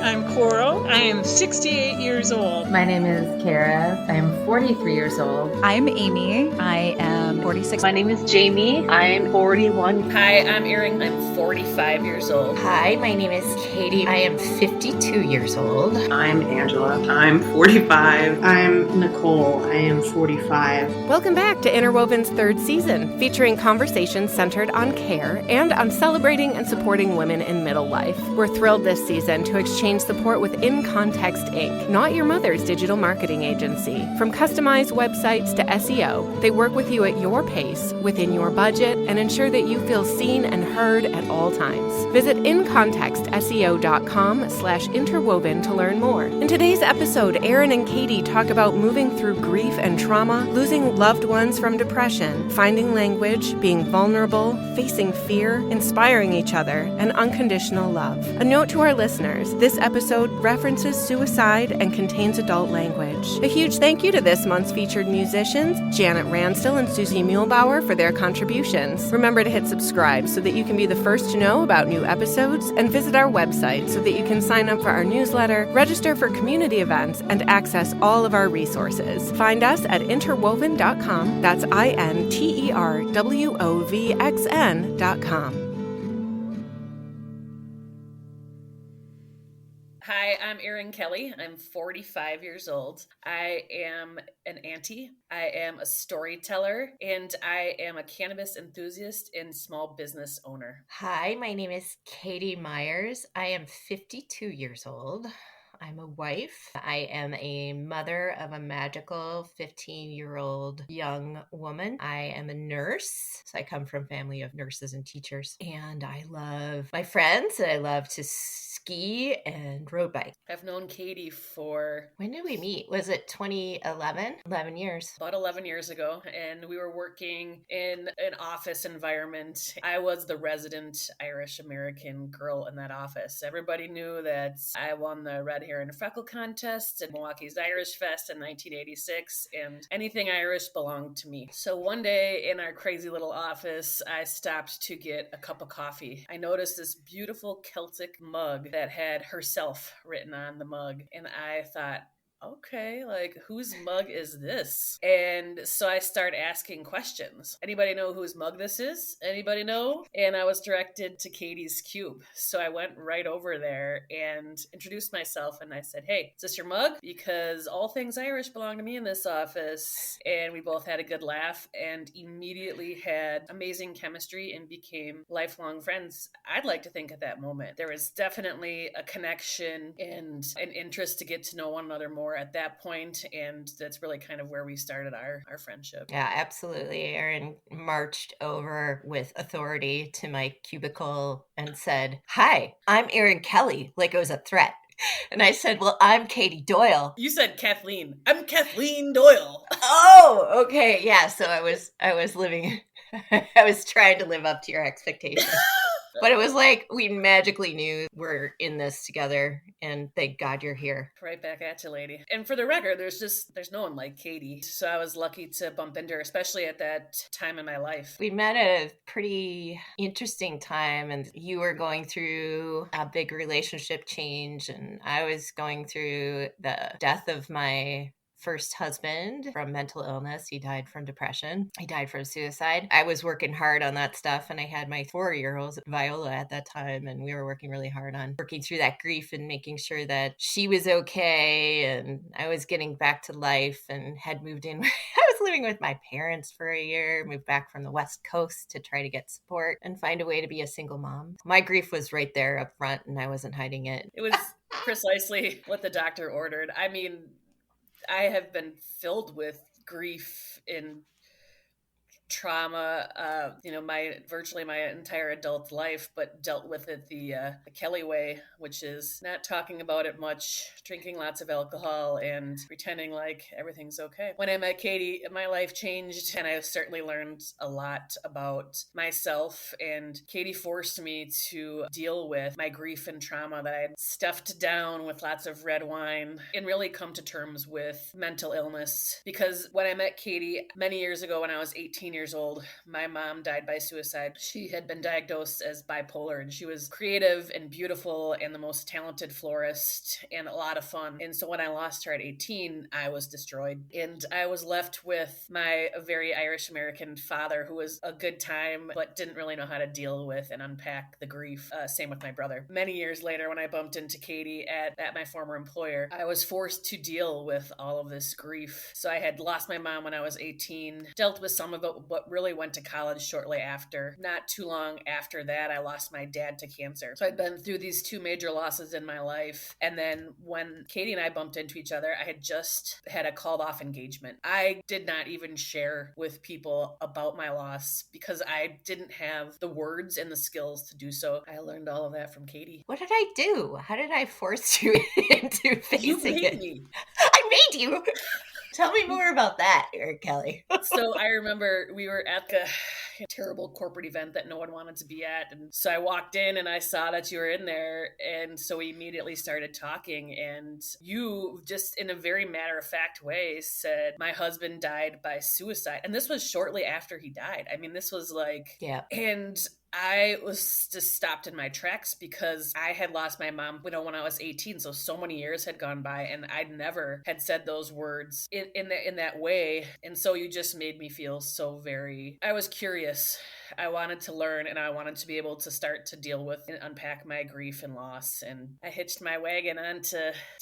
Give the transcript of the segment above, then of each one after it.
I'm Coral. I am 68 years old. My name is Kara. I am 43 years old. I'm Amy. I am 46. My name is Jamie. I'm 41. Hi, I'm Erin. I'm 45 years old. Hi, my name is Katie. I am 52 years old. I'm Angela. I'm 45. I'm Nicole. I am 45. Welcome back to Interwoven's third season, featuring conversations centered on care and on celebrating and supporting women in middle life. We're thrilled this season to exchange support with In Context Inc., not your mother's digital marketing agency. From customized websites to SEO, they work with you at your pace, within your budget, and ensure that you feel seen and heard at all times. Visit incontextseo.com/interwoven to learn more. In today's episode, Erin and Katie talk about moving through grief and trauma, losing loved ones from depression, finding language, being vulnerable, facing fear, inspiring each other, and unconditional love. A note to our listeners, this episode references suicide and contains adult language. A huge thank you to this month's featured musicians, Janet Ransdell and Susie Muehlbauer, for their contributions. Remember to hit subscribe so that you can be the first to know about new episodes, and visit our website so that you can sign up for our newsletter, register for community events, and access all of our resources. Find us at interwoven.com. That's interwovxn.com. Hi, I'm Erin Kelly. I'm 45 years old. I am an auntie. I am a storyteller, and I am a cannabis enthusiast and small business owner. Hi, my name is Katie Myers. I am 52 years old. I'm a wife. I am a mother of a magical 15-year-old young woman. I am a nurse. So I come from a family of nurses and teachers. And I love my friends. I love to ski and road bike. I've known Katie for... When did we meet? Was it 2011? 11 years. About 11 years ago. And we were working in an office environment. I was the resident Irish-American girl in that office. Everybody knew that I won the Red Hair and Freckle contest at Milwaukee's Irish Fest in 1986, and anything Irish belonged to me. So one day in our crazy little office, I stopped to get a cup of coffee. I noticed this beautiful Celtic mug that had herself written on the mug, and I thought, okay, like, whose mug is this? And so I started asking questions. Anybody know whose mug this is? Anybody know? And I was directed to Katie's Cube. So I went right over there and introduced myself, and I said, hey, is this your mug? Because all things Irish belong to me in this office. And we both had a good laugh and immediately had amazing chemistry and became lifelong friends. I'd like to think at that moment there was definitely a connection and an interest to get to know one another more at that point, and that's really kind of where we started our friendship. Yeah, absolutely. Erin marched over with authority to my cubicle and said, hi, I'm Erin Kelly, like it was a threat. And I said, well, I'm Katie Doyle. You said Kathleen. I'm Kathleen Doyle. Oh, okay. Yeah. So I was living, I was trying to live up to your expectations. But it was like we magically knew we're in this together, and thank God you're here. Right back at you, lady. And for the record, there's no one like Katie. So I was lucky to bump into her, especially at that time in my life. We met at a pretty interesting time, and you were going through a big relationship change, and I was going through the death of my first husband from mental illness. He died from depression. He died from suicide. I was working hard on that stuff, and I had my 4-year-old Viola at that time, and we were working really hard on working through that grief and making sure that she was okay, and I was getting back to life and had moved in. I was living with my parents for a year, moved back from the West Coast to try to get support and find a way to be a single mom. My grief was right there up front, and I wasn't hiding it. It was precisely what the doctor ordered. I mean, I have been filled with grief and trauma, virtually my entire adult life, but dealt with it the Kelly way, which is not talking about it much, drinking lots of alcohol, and pretending like everything's okay. When I met Katie, my life changed, and I certainly learned a lot about myself, and Katie forced me to deal with my grief and trauma that I had stuffed down with lots of red wine, and really come to terms with mental illness. Because when I met Katie many years ago when I was 18 years old, my mom died by suicide. She had been diagnosed as bipolar, and she was creative and beautiful and the most talented florist and a lot of fun. And so when I lost her at 18, I was destroyed. And I was left with my very Irish American father, who was a good time, but didn't really know how to deal with and unpack the grief. Same with my brother. Many years later, when I bumped into Katie at my former employer, I was forced to deal with all of this grief. So I had lost my mom when I was 18, dealt with some of it, but really went to college shortly after. Not too long after that, I lost my dad to cancer. So I'd been through these two major losses in my life. And then when Katie and I bumped into each other, I had just had a called off engagement. I did not even share with people about my loss because I didn't have the words and the skills to do so. I learned all of that from Katie. What did I do? How did I force you into facing You made it? me. I made you. Tell me more about that, Erin Kelly. So I remember we were at a terrible corporate event that no one wanted to be at. And so I walked in and I saw that you were in there. And so we immediately started talking. And you just in a very matter-of-fact way said, my husband died by suicide. And this was shortly after he died. I mean, this was like, yeah. And I was just stopped in my tracks because I had lost my mom, when I was 18. So many years had gone by and I never had said those words in that way. And so you just made me feel so I was curious. I wanted to learn and I wanted to be able to start to deal with and unpack my grief and loss. And I hitched my wagon onto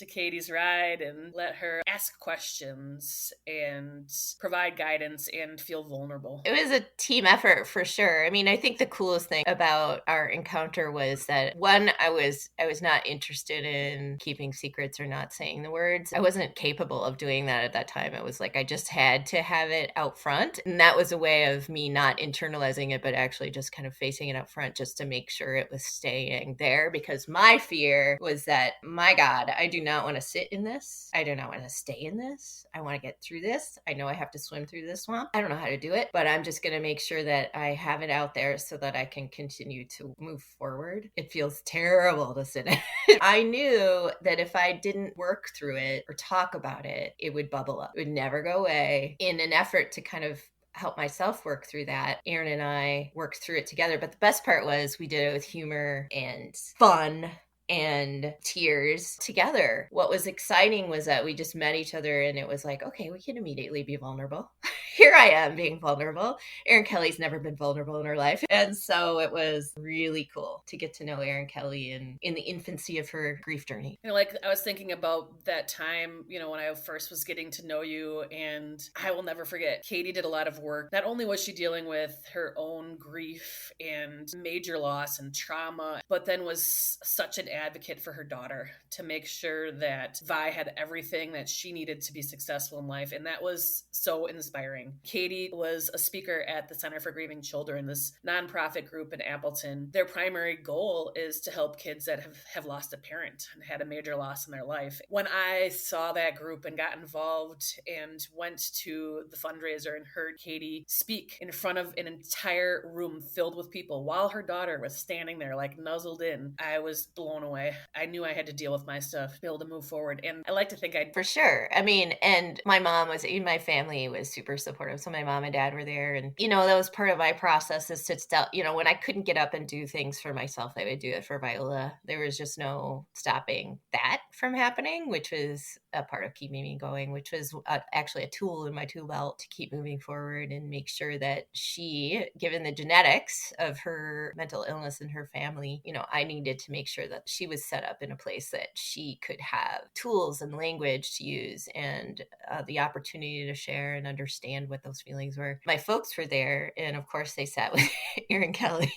Katie's ride and let her ask questions and provide guidance and feel vulnerable. It was a team effort for sure. I mean, I think the coolest thing about our encounter was that one, I was not interested in keeping secrets or not saying the words. I wasn't capable of doing that at that time. It was like I just had to have it out front. And that was a way of me not internalizing it, but actually just kind of facing it up front just to make sure it was staying there. Because my fear was that, my God, I do not want to sit in this. I do not want to stay in this. I want to get through this. I know I have to swim through this swamp. I don't know how to do it, but I'm just going to make sure that I have it out there so that I can continue to move forward. It feels terrible to sit in it. I knew that if I didn't work through it or talk about it, it would bubble up. It would never go away. In an effort to kind of help myself work through that, Erin and I worked through it together. But the best part was we did it with humor and fun and tears together. What was exciting was that we just met each other and it was like, okay, we can immediately be vulnerable. Here I am being vulnerable. Erin Kelly's never been vulnerable in her life. And so it was really cool to get to know Erin Kelly in the infancy of her grief journey. Like I was thinking about that time, when I first was getting to know you, and I will never forget, Katie did a lot of work. Not only was she dealing with her own grief and major loss and trauma, but then was such an advocate for her daughter to make sure that Vi had everything that she needed to be successful in life. And that was so inspiring. Katie was a speaker at the Center-for-Grieving-Children, this nonprofit group in Appleton. Their primary goal is to help kids that have lost a parent and had a major loss in their life. When I saw that group and got involved and went to the fundraiser and heard Katie speak in front of an entire room filled with people while her daughter was standing there like nuzzled in, I was blown away. I knew I had to deal with my stuff, be able to move forward. And I like to think For sure. I mean, and my mom was, my family was super supportive. So my mom and dad were there. And, that was part of my process is to stop, when I couldn't get up and do things for myself, I would do it for Viola. There was just no stopping that from happening, which was a part of keeping me going, which was actually a tool in my tool belt to keep moving forward and make sure that she, given the genetics of her mental illness in her family, I needed to make sure that she was set up in a place that she could have tools and language to use and the opportunity to share and understand what those feelings were. My folks were there, and of course they sat with Erin Kelly.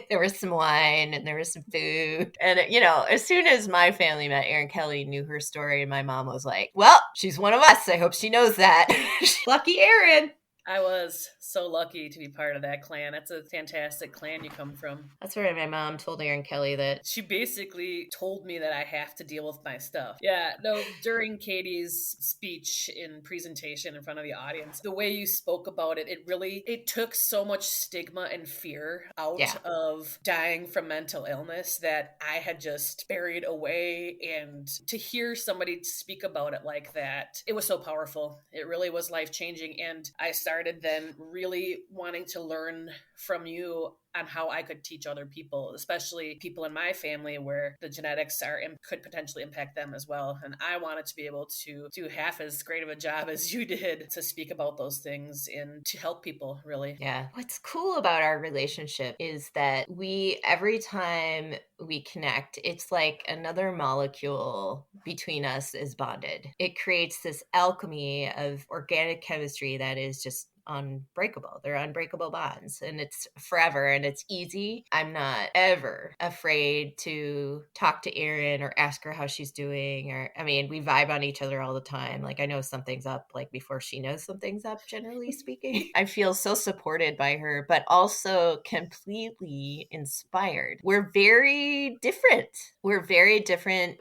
There was some wine and there was some food. And, as soon as my family met Erin Kelly, knew her story, and my mom was like, well, she's one of us. I hope she knows that. Lucky Erin. I was so lucky to be part of that clan. That's a fantastic clan you come from. That's where my mom told Erin Kelly that. She basically told me that I have to deal with my stuff. Yeah, no, during Katie's speech and presentation in front of the audience, the way you spoke about it, it took so much stigma and fear out of dying from mental illness that I had just buried away. And to hear somebody speak about it like that, it was so powerful. It really was life-changing. And I started started then really wanting to learn from you on how I could teach other people, especially people in my family where the genetics could potentially impact them as well. And I wanted to be able to do half as great of a job as you did to speak about those things and to help people, really. Yeah. What's cool about our relationship is that every time we connect, it's like another molecule between us is bonded. It creates this alchemy of organic chemistry that is just unbreakable. They're unbreakable bonds, and it's forever and it's easy. I'm not ever afraid to talk to Erin or ask her how she's doing, we vibe on each other all the time. Like, I know something's up like before she knows something's up, generally speaking. I feel so supported by her, but also completely inspired. We're very different.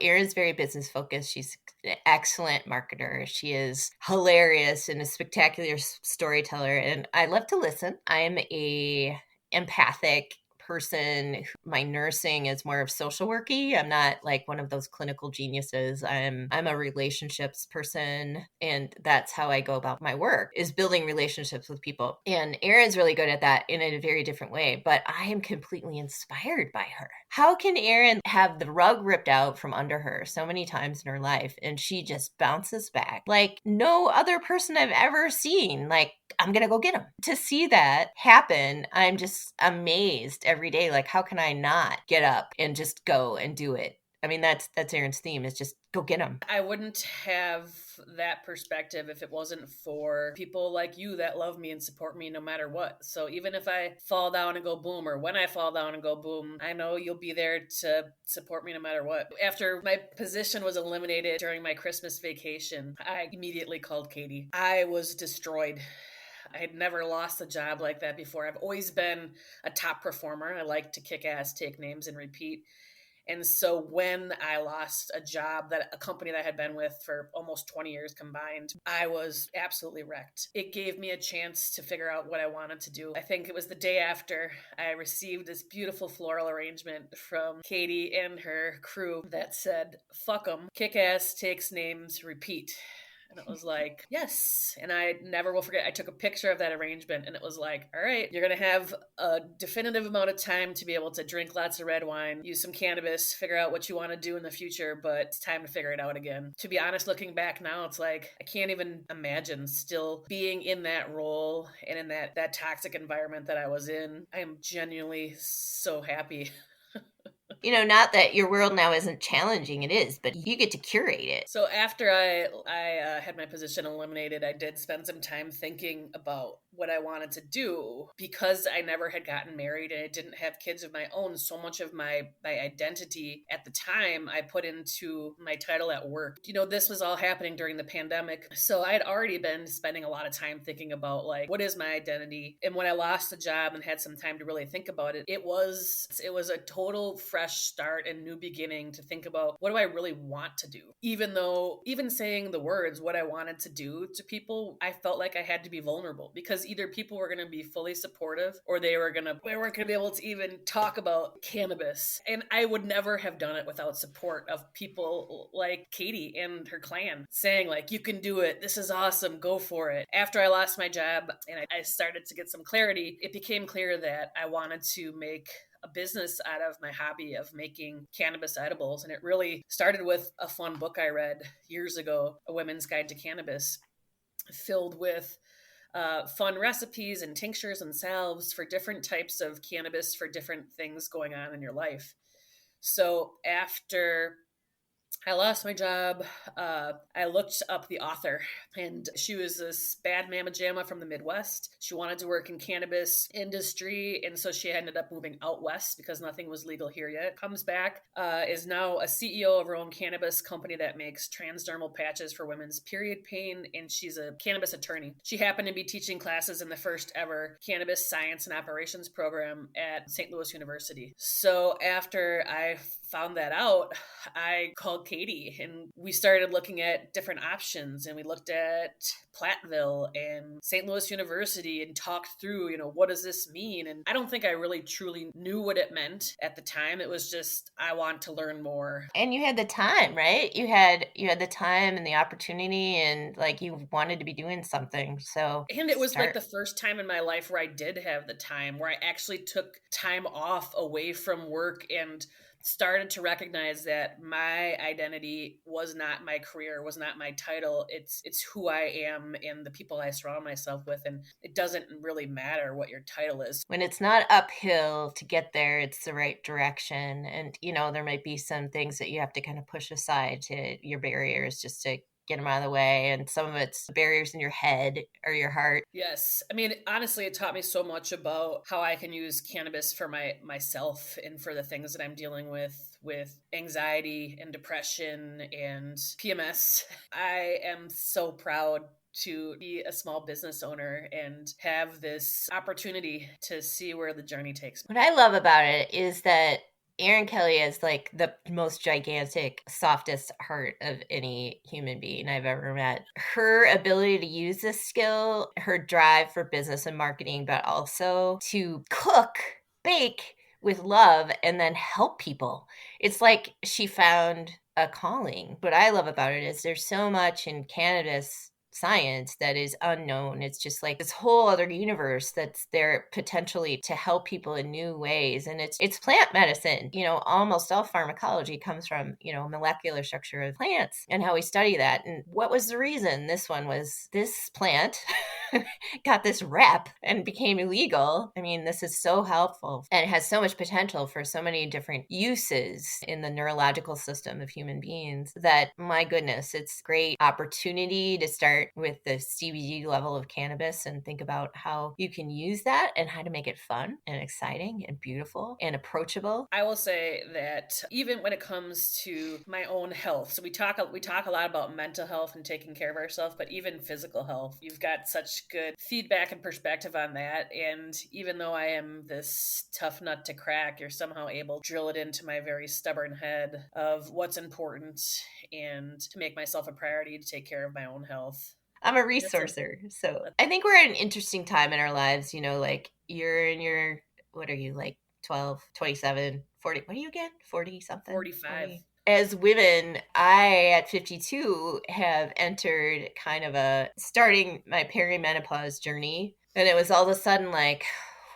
Erin's very business focused. She's an excellent marketer. She is hilarious and a spectacular storyteller, and I love to listen. I'm a empathic person. My nursing is more of social worky. I'm not like one of those clinical geniuses. I'm a relationships person, and that's how I go about my work, is building relationships with people. And Erin's really good at that in a very different way, but I am completely inspired by her. How can Erin have the rug ripped out from under her so many times in her life and she just bounces back like no other person I've ever seen? Like, I'm going to go get him. To see that happen, I'm just amazed every day. Like, how can I not get up and just go and do it? I mean, that's Erin's theme, is just go get him. I wouldn't have that perspective if it wasn't for people like you that love me and support me no matter what. So even if I fall down and go boom, or when I fall down and go boom, I know you'll be there to support me no matter what. After my position was eliminated during my Christmas vacation, I immediately called Katie. I was destroyed. I had never lost a job like that before. I've always been a top performer. I like to kick ass, take names, and repeat. And so when I lost a company that I had been with for almost 20 years combined, I was absolutely wrecked. It gave me a chance to figure out what I wanted to do. I think it was the day after I received this beautiful floral arrangement from Katie and her crew that said, "Fuck 'em, kick ass, takes names, repeat." And it was like, yes. And I never will forget. I took a picture of that arrangement, and it was like, all right, you're going to have a definitive amount of time to be able to drink lots of red wine, use some cannabis, figure out what you want to do in the future, but it's time to figure it out again. To be honest, looking back now, it's like, I can't even imagine still being in that role and in that toxic environment that I was in. I am genuinely so happy. Not that your world now isn't challenging, it is, but you get to curate it. So after I had my position eliminated, I did spend some time thinking about what I wanted to do. Because I never had gotten married and I didn't have kids of my own, so much of my identity at the time I put into my title at work. This was all happening during the pandemic. So I had already been spending a lot of time thinking about, like, what is my identity? And when I lost the job and had some time to really think about it, it was a total fresh start and new beginning to think about, what do I really want to do? Even saying the words, what I wanted to do, to people, I felt like I had to be vulnerable, because either people were going to be fully supportive or we weren't going to be able to even talk about cannabis. And I would never have done it without support of people like Katie and her clan saying, like, you can do it. This is awesome. Go for it. After I lost my job and I started to get some clarity, it became clear that I wanted to make a business out of my hobby of making cannabis edibles. And it really started with a fun book I read years ago, A Women's Guide to Cannabis, filled with fun recipes and tinctures and salves for different types of cannabis for different things going on in your life. So after I lost my job, I looked up the author, and she was this bad mamma jamma from the Midwest. She wanted to work in cannabis industry, and so she ended up moving out west because nothing was legal here yet. Comes back, is now a CEO of her own cannabis company that makes transdermal patches for women's period pain, and she's a cannabis attorney. She happened to be teaching classes in the first ever cannabis science and operations program at St. Louis University. So after I found that out, I called Katie, and we started looking at different options, and we looked at Platteville and St. Louis University and talked through, what does this mean? And I don't think I really truly knew what it meant at the time. It was just, I want to learn more. And you had the time, right? You had the time and the opportunity, and like you wanted to be doing something. So, and it was like the first time in my life where I did have the time, where I actually took time off away from work and started to recognize that my identity was not my career, was not my title. It's who I am and the people I surround myself with. And it doesn't really matter what your title is. When it's not uphill to get there, it's the right direction. And, there might be some things that you have to kind of push aside to your barriers just to get them out of the way. And some of it's barriers in your head or your heart. Yes. I mean, honestly, it taught me so much about how I can use cannabis for myself and for the things that I'm dealing with anxiety and depression and PMS. I am so proud to be a small business owner and have this opportunity to see where the journey takes me. What I love about it is that Erin Kelly is like the most gigantic, softest heart of any human being I've ever met. Her ability to use this skill, her drive for business and marketing, but also to cook, bake with love, and then help people. It's like she found a calling. What I love about it is there's so much in cannabis science that is unknown. It's just like this whole other universe that's there potentially to help people in new ways. And it's plant medicine. Almost all pharmacology comes from, molecular structure of plants and how we study that. And what was the reason? This one was this plant got this rep and became illegal. I mean, this is so helpful and it has so much potential for so many different uses in the neurological system of human beings that, my goodness, it's a great opportunity to start with the CBD level of cannabis and think about how you can use that and how to make it fun and exciting and beautiful and approachable. I will say that even when it comes to my own health, so we talk a lot about mental health and taking care of ourselves, but even physical health, you've got such good feedback and perspective on that. And even though I am this tough nut to crack, you're somehow able to drill it into my very stubborn head of what's important and to make myself a priority to take care of my own health. I'm a resourcer. So I think we're at an interesting time in our lives, like you're in your, what are you, like 12, 27, 40, what are you again? 40 something? 45. 40. As women, I, at 52, have entered kind of starting my perimenopause journey. And it was all of a sudden like,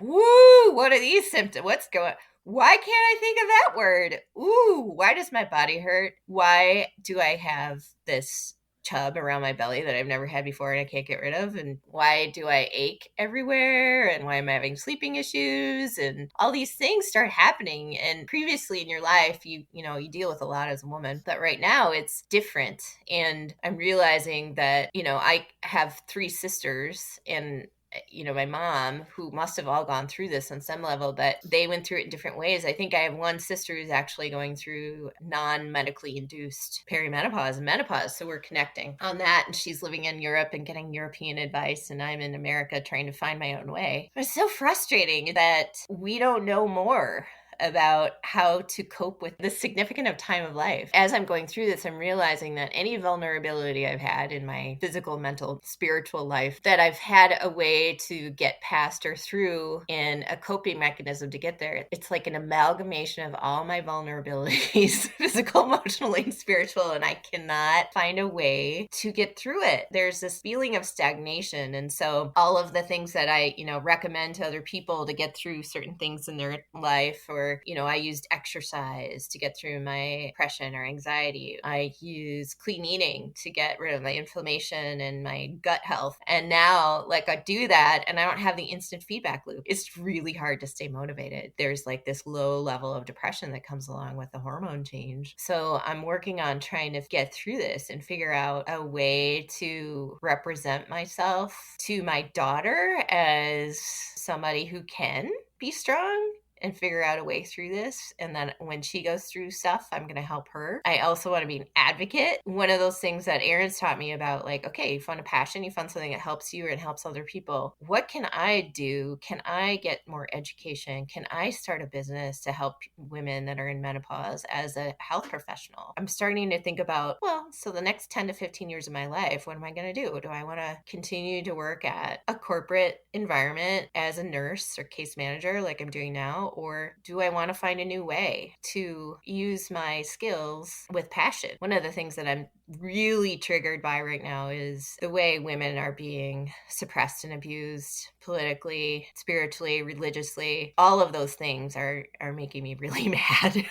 woo, what are these symptoms? Why can't I think of that word? Ooh, why does my body hurt? Why do I have this chub around my belly that I've never had before and I can't get rid of? And why do I ache everywhere? And why am I having sleeping issues? And all these things start happening. And previously in your life, you deal with a lot as a woman, but right now it's different. And I'm realizing that, I have 3 sisters and my mom, who must have all gone through this on some level, but they went through it in different ways. I think I have one sister who's actually going through non-medically induced perimenopause and menopause. So we're connecting on that. And she's living in Europe and getting European advice. And I'm in America trying to find my own way. But it's so frustrating that we don't know more about how to cope with the significant of time of life. As I'm going through this, I'm realizing that any vulnerability I've had in my physical, mental, spiritual life, that I've had a way to get past or through and a coping mechanism to get there. It's like an amalgamation of all my vulnerabilities, physical, emotional, and spiritual, and I cannot find a way to get through it. There's this feeling of stagnation. And so all of the things that I, recommend to other people to get through certain things in their life, or I used exercise to get through my depression or anxiety. I use clean eating to get rid of my inflammation and my gut health. And now, like, I do that and I don't have the instant feedback loop. It's really hard to stay motivated. There's like this low level of depression that comes along with the hormone change. So I'm working on trying to get through this and figure out a way to represent myself to my daughter as somebody who can be strong and figure out a way through this. And then when she goes through stuff, I'm going to help her. I also want to be an advocate. One of those things that Erin's taught me about, like, okay, you found a passion, you found something that helps you and helps other people. What can I do? Can I get more education? Can I start a business to help women that are in menopause as a health professional? I'm starting to think about, well, so the next 10 to 15 years of my life, what am I going to do? Do I want to continue to work at a corporate environment as a nurse or case manager like I'm doing now? Or do I want to find a new way to use my skills with passion? One of the things that I'm really triggered by right now is the way women are being suppressed and abused politically, spiritually, religiously. All of those things are making me really mad.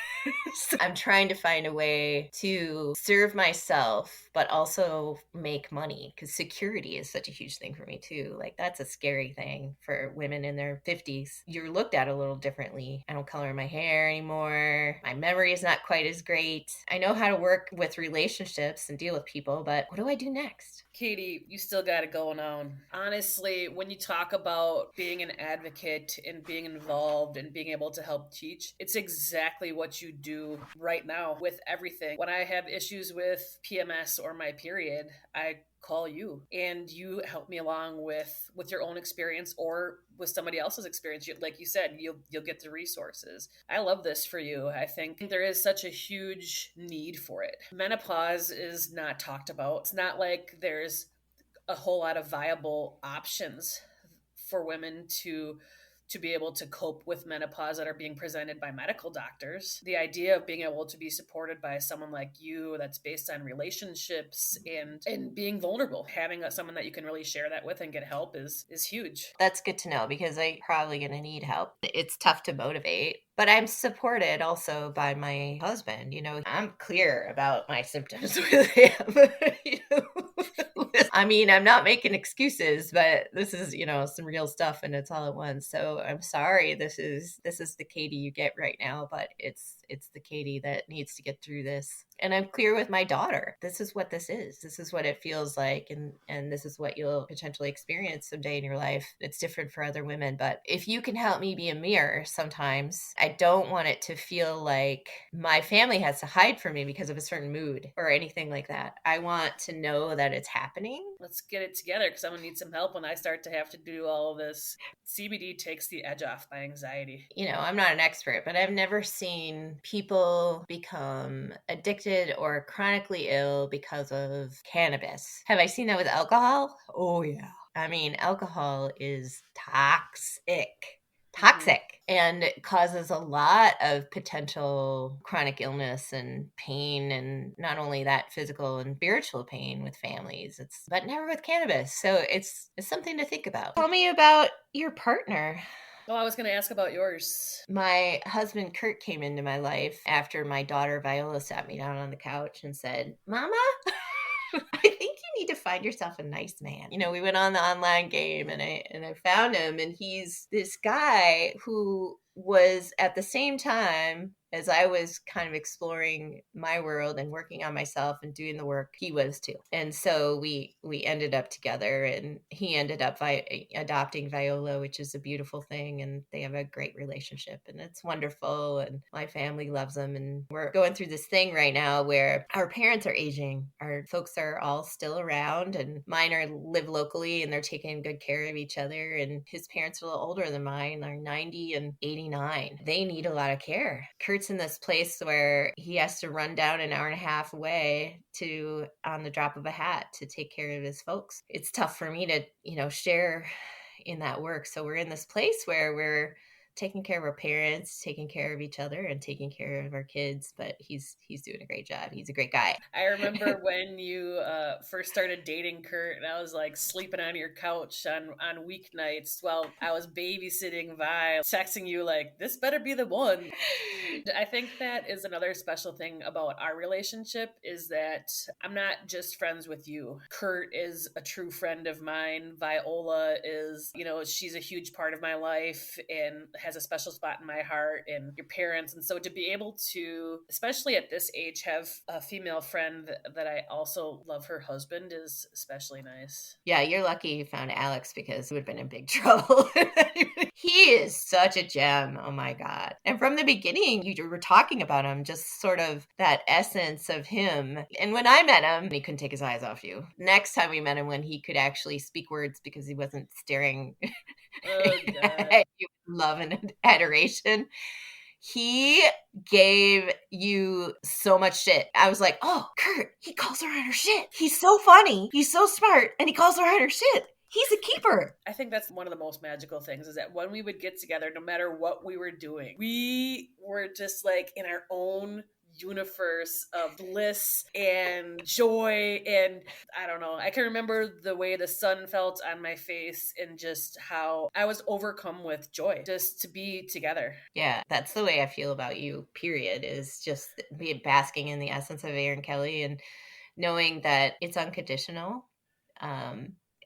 So I'm trying to find a way to serve myself, but also make money, because security is such a huge thing for me too. Like, that's a scary thing for women in their 50s. You're looked at a little differently. I don't color my hair anymore. My memory is not quite as great. I know how to work with relationships and deal with people, but what do I do next? Katie, you still got it going on. Honestly, when you talk about being an advocate and being involved and being able to help teach, it's exactly what you do right now with everything. When I have issues with PMS or my period, I call you and you help me along with your own experience or with somebody else's experience. Like you said, you'll get the resources. I love this for you. I think there is such a huge need for it. Menopause is not talked about. It's not like there's a whole lot of viable options for women to be able to cope with menopause that are being presented by medical doctors. The idea of being able to be supported by someone like you that's based on relationships and being vulnerable, having someone that you can really share that with and get help is huge. That's good to know, because I'm probably going to need help. It's tough to motivate, but I'm supported also by my husband. You know, I'm clear about my symptoms with him. You know? I mean, I'm not making excuses, but this is, you know, some real stuff and it's all at once. So I'm sorry. This is the Katie you get right now, but it's the Katie that needs to get through this. And I'm clear with my daughter. This is what this is. This is what it feels like. And this is what you'll potentially experience someday in your life. It's different for other women. But if you can help me be a mirror sometimes, I don't want it to feel like my family has to hide from me because of a certain mood or anything like that. I want to know that it's happening. Let's get it together, because I'm going to need some help when I start to have to do all of this. CBD takes the edge off my anxiety. You know, I'm not an expert, but I've never seen people become addicted or chronically ill because of cannabis. Have I seen that with alcohol? Oh, yeah. I mean, alcohol is toxic. And it causes a lot of potential chronic illness and pain, and not only that, physical and spiritual pain with families. But never with cannabis. So it's something to think about. Tell me about your partner. Well, I was going to ask about yours. My husband, Kurt, came into my life after my daughter, Viola, sat me down on the couch and said, "Mama, I think you need to find yourself a nice man." You know, we went on the online game and I found him, and he's this guy who was at the same time as I was kind of exploring my world and working on myself and doing the work, he was too. And so we ended up together, and he ended up adopting Viola, which is a beautiful thing. And they have a great relationship, and it's wonderful. And my family loves them. And we're going through this thing right now where our parents are aging. Our folks are all still around, and mine live locally, and they're taking good care of each other. And his parents are a little older than mine. They're 90 and 89. They need a lot of care. Kurt's in this place where he has to run down an hour and a half away to on the drop of a hat to take care of his folks. It's tough for me to, you know, share in that work. So we're in this place where we're taking care of our parents, taking care of each other, and taking care of our kids. But he's doing a great job. He's a great guy. I remember when you first started dating Kurt, and I was like sleeping on your couch on weeknights while I was babysitting Vi, texting you like, "This better be the one." I think that is another special thing about our relationship, is that I'm not just friends with you. Kurt is a true friend of mine. Viola is, you know, she's a huge part of my life and has a special spot in my heart, and your parents. And so to be able to, especially at this age, have a female friend that I also love her husband is especially nice. Yeah, you're lucky you found Alex, because he would have been in big trouble. He is such a gem. Oh my God. And from the beginning, you were talking about him, just sort of that essence of him. And when I met him, he couldn't take his eyes off you. Next time we met him, when he could actually speak words because he wasn't staring at you with love and adoration, he gave you so much shit. I was like, oh, Kurt, he calls her on her shit. He's so funny. He's so smart. And he calls her on her shit. He's a keeper. I think that's one of the most magical things, is that when we would get together, no matter what we were doing, we were just like in our own universe of bliss and joy. And I don't know, I can remember the way the sun felt on my face and just how I was overcome with joy just to be together. Yeah, that's the way I feel about you, period, is just be basking in the essence of Erin Kelly and knowing that it's unconditional,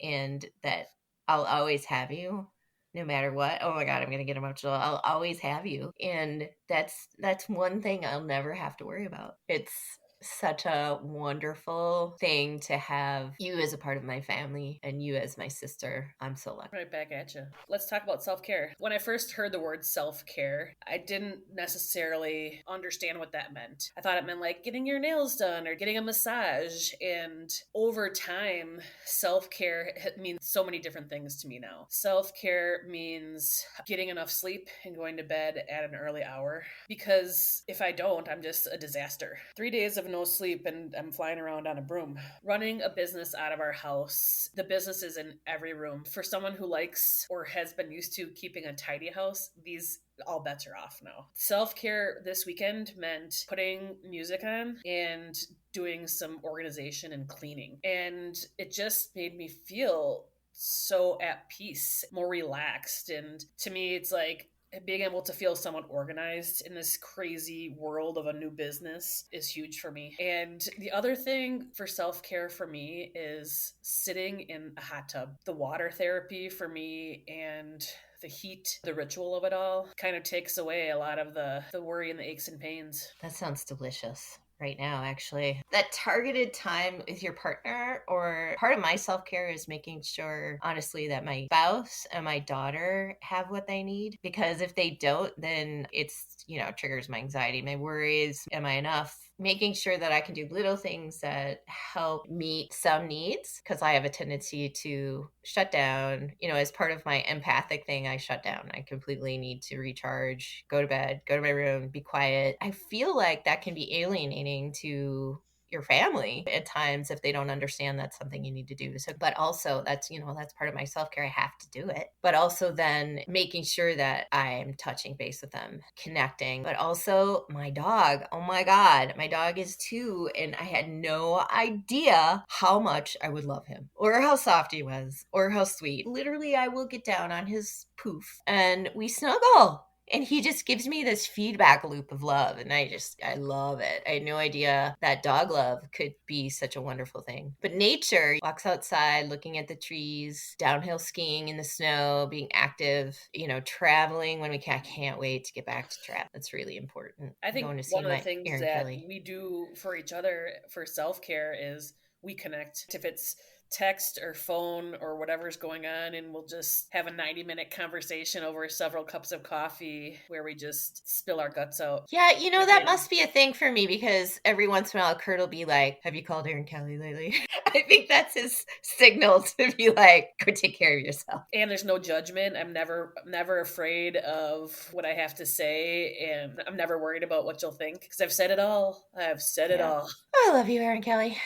and that I'll always have you no matter what. Oh my God, I'm going to get emotional. I'll always have you. And that's one thing I'll never have to worry about. It's such a wonderful thing to have you as a part of my family and you as my sister. I'm so lucky. Right back at you. Let's talk about self-care. When I first heard the word self-care, I didn't necessarily understand what that meant. I thought it meant like getting your nails done or getting a massage. And over time, self-care means so many different things to me now. Self-care means getting enough sleep and going to bed at an early hour, because if I don't, I'm just a disaster. 3 days of no sleep and I'm flying around on a broom. Running a business out of our house, the business is in every room. For someone who likes or has been used to keeping a tidy house, these all bets are off now. Self-care this weekend meant putting music on and doing some organization and cleaning. And it just made me feel so at peace, more relaxed. And to me, it's like being able to feel somewhat organized in this crazy world of a new business is huge for me. And the other thing for self-care for me is sitting in a hot tub. The water therapy for me and the heat, the ritual of it all kind of takes away a lot of the worry and the aches and pains. That sounds delicious right now, actually. That targeted time with your partner, or part of my self-care is making sure, honestly, that my spouse and my daughter have what they need. Because if they don't, then it's, triggers my anxiety, my worries. Am I enough? Making sure that I can do little things that help meet some needs, because I have a tendency to shut down. As part of my empathic thing, I shut down. I completely need to recharge, go to bed, go to my room, be quiet. I feel like that can be alienating to your family at times if they don't understand that's something you need to do. So, but also that's part of my self-care. I have to do it. But also then making sure that I'm touching base with them, connecting. But also my dog. Oh my God. My dog is 2 and I had no idea how much I would love him or how soft he was or how sweet. Literally, I will get down on his poof and we snuggle. And he just gives me this feedback loop of love. And I love it. I had no idea that dog love could be such a wonderful thing. But nature, walks outside, looking at the trees, downhill skiing in the snow, being active, traveling when we can. I can't wait to get back to travel. That's really important. I think one of the things Erin that Kelly. We do for each other for self-care is we connect. If it's text or phone or whatever's going on, and we'll just have a 90-minute conversation over several cups of coffee where we just spill our guts out. Yeah, that must be a thing for me, because every once in a while Kurt will be like, have you called Erin Kelly lately? I think that's his signal to be like, go take care of yourself. And there's no judgment. I'm never afraid of what I have to say, and I'm never worried about what you'll think, because I've said it all. It all. I love you, Erin Kelly.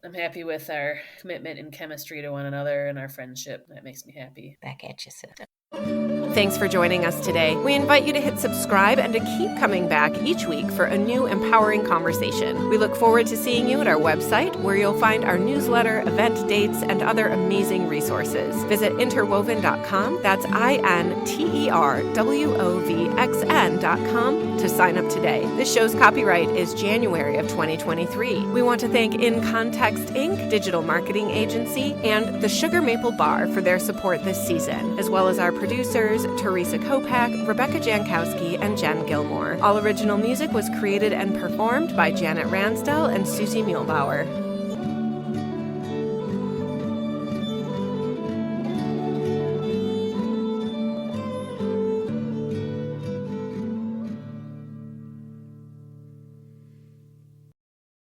I'm happy with our commitment and chemistry to one another and our friendship. That makes me happy. Back at you, sister. Thanks for joining us today. We invite you to hit subscribe and to keep coming back each week for a new empowering conversation. We look forward to seeing you at our website, where you'll find our newsletter, event dates, and other amazing resources. Visit interwoven.com, that's interwovxn.com, to sign up today. This show's copyright is January of 2023. We want to thank In Context Inc., digital marketing agency, and the Sugar Maple Bar for their support this season, as well as our producers, producers Teresa Kopak, Rebecca Jankowski, and Jen Gilmore. All original music was created and performed by Janet Ransdell and Susie Muehlbauer.